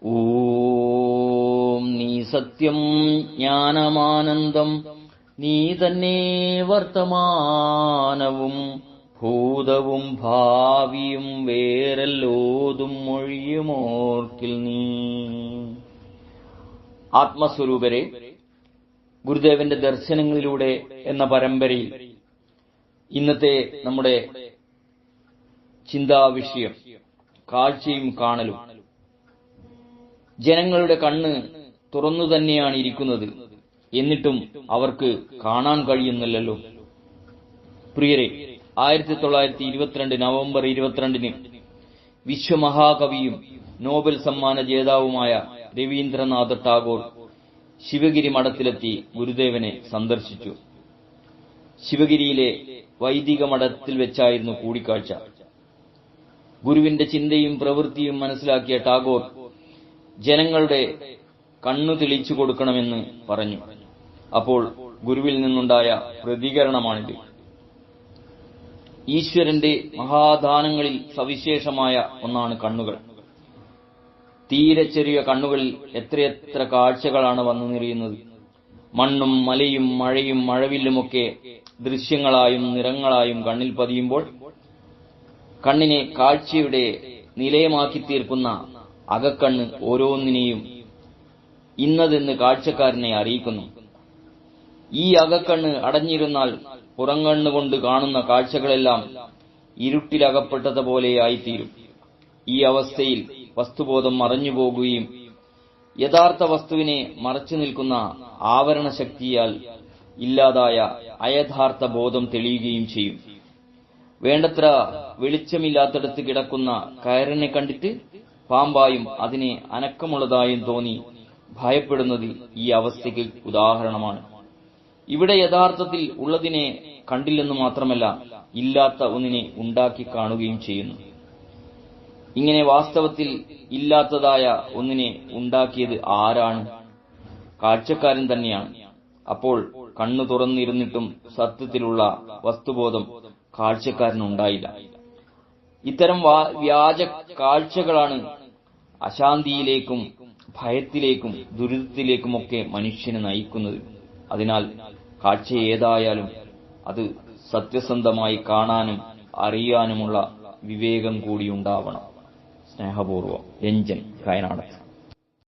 ഓം നീ സത്യം ജ്ഞാനമാനന്ദം, നീ തന്നെ വർത്തമാനവും ഭൂതവും ഭാവിയും വേറെല്ലോതും മൊഴിയുമോർക്കിൽ നീ. ആത്മസ്വരൂപരെ, ഗുരുദേവന്റെ ദർശനങ്ങളിലൂടെ എന്ന പരമ്പരയിൽ ഇന്നത്തെ നമ്മുടെ ചിന്താവിഷയം കാഴ്ചയും കാണലും. ജനങ്ങളുടെ കണ്ണ് തുറന്നു തന്നെയാണ് ഇരിക്കുന്നത്, എന്നിട്ടും അവർക്ക് കാണാൻ കഴിയുന്നില്ലല്ലോ. പ്രിയരെ, 1922 നവംബർ 22 വിശ്വമഹാകവിയും നോബൽ സമ്മാന ജേതാവുമായ രവീന്ദ്രനാഥ ടാഗോർ ശിവഗിരി മഠത്തിലെത്തി ഗുരുദേവനെ സന്ദർശിച്ചു. ശിവഗിരിയിലെ വൈദിക മഠത്തിൽ വെച്ചായിരുന്നു കൂടിക്കാഴ്ച. ഗുരുവിന്റെ ചിന്തയും പ്രവൃത്തിയും മനസ്സിലാക്കിയ ടാഗോർ ജനങ്ങളുടെ കണ്ണു തെളിച്ചു കൊടുക്കണമെന്ന് പറഞ്ഞു. അപ്പോൾ ഗുരുവിൽ നിന്നുണ്ടായ പ്രതികരണമാണിത്. ഈശ്വരന്റെ മഹാദാനങ്ങളിൽ സവിശേഷമായ ഒന്നാണ് കണ്ണുകൾ. തീരെ ചെറിയ കണ്ണുകളിൽ എത്രയെത്ര കാഴ്ചകളാണ് വന്നു നിറയുന്നത്. മണ്ണും മലയും മഴയും മഴവില്ലുമൊക്കെ ദൃശ്യങ്ങളായും നിറങ്ങളായും കണ്ണിൽ പതിയുമ്പോൾ കണ്ണിനെ കാഴ്ചയുടെ നിലയമാക്കി തീർക്കുന്ന അകക്കണ്ണ് ഓരോന്നിനെയും ഇന്നതെന്ന് കാഴ്ചക്കാരനെ അറിയിക്കുന്നു. ഈ അകക്കണ്ണ് അടഞ്ഞിരുന്നാൽ പുറംകണ്ണുകൊണ്ട് കാണുന്ന കാഴ്ചകളെല്ലാം ഇരുട്ടിലകപ്പെട്ടതുപോലെയായിത്തീരും. ഈ അവസ്ഥയിൽ വസ്തുബോധം മറഞ്ഞുപോകുകയും യഥാർത്ഥ വസ്തുവിനെ മറച്ചു നിൽക്കുന്ന ആവരണശക്തിയാൽ ഇല്ലാതായ അയഥാർത്ഥ ബോധം തെളിയുകയും ചെയ്യും. വേണ്ടത്ര വെളിച്ചമില്ലാത്തടത്ത് കിടക്കുന്ന കയറിനെ കണ്ടിട്ട് പാമ്പായും അതിനെ അനക്കമുള്ളതായും തോന്നി ഭയപ്പെടുന്നത് ഈ അവസ്ഥയ്ക്ക് ഉദാഹരണമാണ്. ഇവിടെ യഥാർത്ഥത്തിൽ ഉള്ളതിനെ കണ്ടില്ലെന്ന് മാത്രമല്ല, ഇല്ലാത്ത ഒന്നിനെ ഉണ്ടാക്കി കാണുകയും ചെയ്യുന്നു. ഇങ്ങനെ വാസ്തവത്തിൽ ഇല്ലാത്തതായ ഒന്നിനെ ഉണ്ടാക്കിയത് ആരാണ്? കാഴ്ചക്കാരൻ തന്നെയാണ്. അപ്പോൾ കണ്ണു തുറന്നിരുന്നിട്ടും സത്യത്തിലുള്ള വസ്തുബോധം കാഴ്ചക്കാരനുണ്ടായില്ല. ഇത്തരം വ്യാജ കാഴ്ചകളാണ് അശാന്തിയിലേക്കും ഭയത്തിലേക്കും ദുരിതത്തിലേക്കുമൊക്കെ മനുഷ്യനെ നയിക്കുന്നത്. അതിനാൽ കാഴ്ച ഏതായാലും അത് സത്യസന്ധമായി കാണാനും അറിയാനുമുള്ള വിവേകം കൂടി ഉണ്ടാവണം. സ്നേഹപൂർവ്വം, രഞ്ജൻ, കയനാട്.